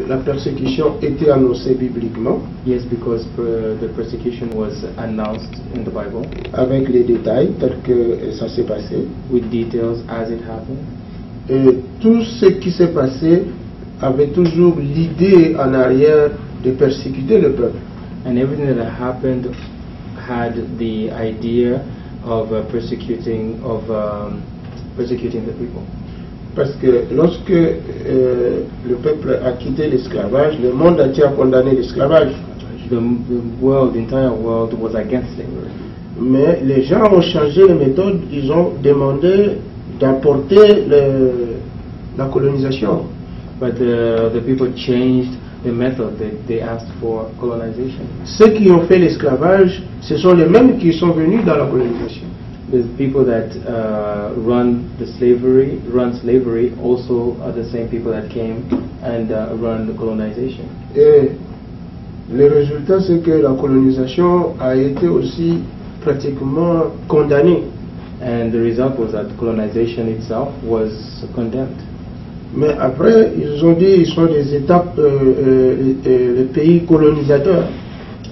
La persécution était annoncée bibliquement. Yes, because the persecution was announced in the Bible. Avec les détails tels que ça s'est passé. With details as it happened. Et tout ce qui s'est passé avait toujours l'idée en arrière de persécuter le peuple. And everything that happened had the idea of persecuting the people. Parce que lorsque le peuple a quitté l'esclavage, le monde entier a condamné l'esclavage. The entire world was against slavery. Mais les gens ont changé les méthodes, ils ont demandé d'apporter la colonisation. But the people changed the method. They asked for colonization. Ceux qui ont fait l'esclavage, ce sont les mêmes qui sont venus dans la colonisation. The people that run slavery also are the same people that came and run the colonization. Et le résultat, c'est que la colonisation a été aussi pratiquement condamnée. And the result was that colonization itself was condemned. Mais après, ils ont dit qu'ils sont des étapes, les pays colonisateurs.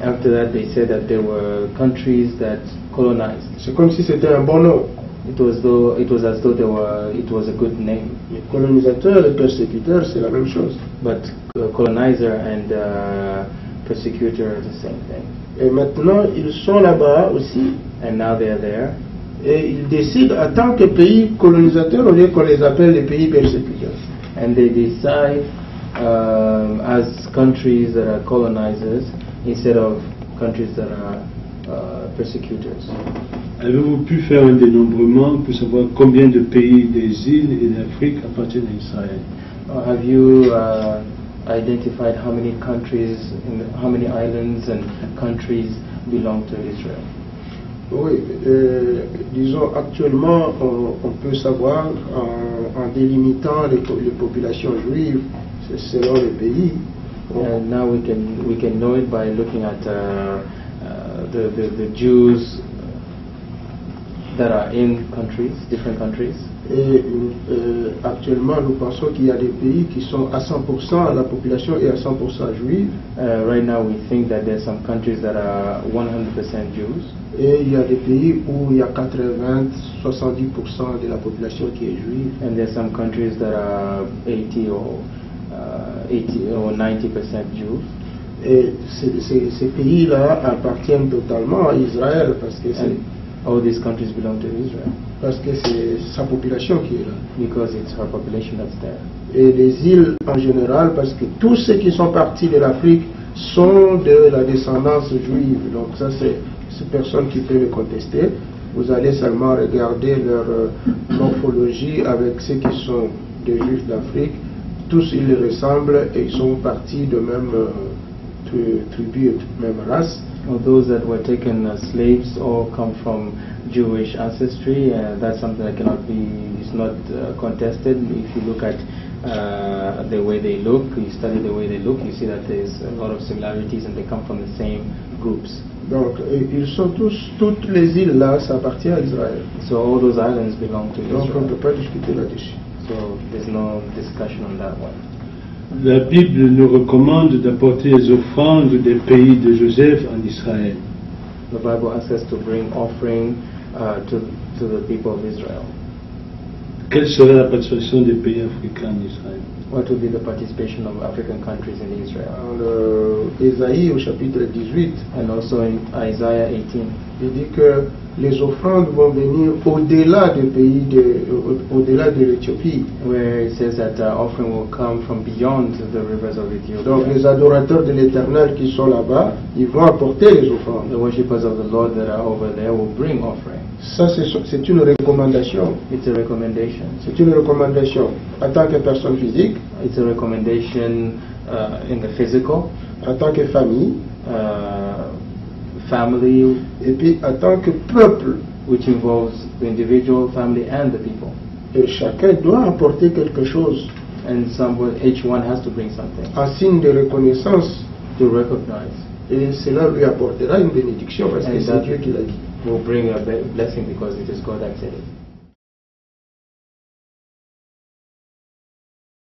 After that, they said that there were countries that colonized. C'est comme si c'était un bon nom. It was as though it was a good name. Les colonisateurs et persécuteurs, c'est la même chose. But colonizer and persecutor are the same thing. Et maintenant, ils sont là-bas aussi. And now they are there. Et ils décident en tant que pays colonisateurs au lieu qu'on les appelle les pays persécuteurs. And they decide as countries that are colonizers instead of countries that are persecutors. Avez-vous pu faire un dénombrement pour savoir combien de pays des îles et d'Afrique appartiennent à Israël? Have you identified how many countries, how many islands and countries belong to Israel? Oui, disons actuellement on peut savoir en délimitant les populations juives selon les pays. And now we can know it by looking at the Jews that are in countries, different countries. Et actuellement, nous pensons qu'il y a des pays qui sont à 100%, la population est à 100% juive. Right now we think that there are some countries that are 100% Jews. Et il y a des pays où il y a 80-70% de la population qui est juive. And there are some countries that are 80 or 90% Jews. Et ces pays-là appartiennent totalement à Israël parce que all these countries belong to Israel. Parce que c'est sa population qui est là. Because it's her population that's there. Et les îles en général, parce que tous ceux qui sont partis de l'Afrique sont de la descendance juive. Donc ça, c'est personne qui peut le contester. Vous allez seulement regarder leur morphologie avec ceux qui sont des juifs d'Afrique. Tous ils ressemblent et ils sont partis de même tribu, même race. Or those that were taken as slaves all come from Jewish ancestry. That's something that is not contested. If you look at the way they look, you study the way they look, you see that there's a lot of similarities and they come from the same groups. Donc ils sont toutes les îles là, ça appartient à Israël. So all those islands belong to Israel. Donc on ne peut pas discuter là-dessus. So there's no discussion on that one. La Bible nous recommande d'apporter les offrandes des pays de Joseph en Israël. The Bible asks us to bring offering to the people of Israel. Quelle serait la participation des pays africains en Israël? What would be the participation of African countries in Israel? Dans Ésaïe au chapitre 18. And also in Isaiah 18. Il dit que les offrandes vont venir au-delà des pays, au-delà de l'Éthiopie. Where it says that offering will come from beyond the rivers of Ethiopia. Donc les adorateurs de l'Éternel qui sont là-bas, ils vont apporter les offrandes. The worshippers of the Lord that are over there will bring offering. Ça c'est une recommandation. It's a recommendation. C'est une recommandation en tant que personne physique. It's a recommendation in the physical. En tant que famille. Family. Et puis en tant que peuple. Which involves the individual, family and the people. Et chacun doit apporter quelque chose. And each one has to bring something. En signe de reconnaissance. To recognize. Et cela lui apportera une bénédiction parce que c'est Dieu qui l'a dit. Will bring a blessing because it is God that said it.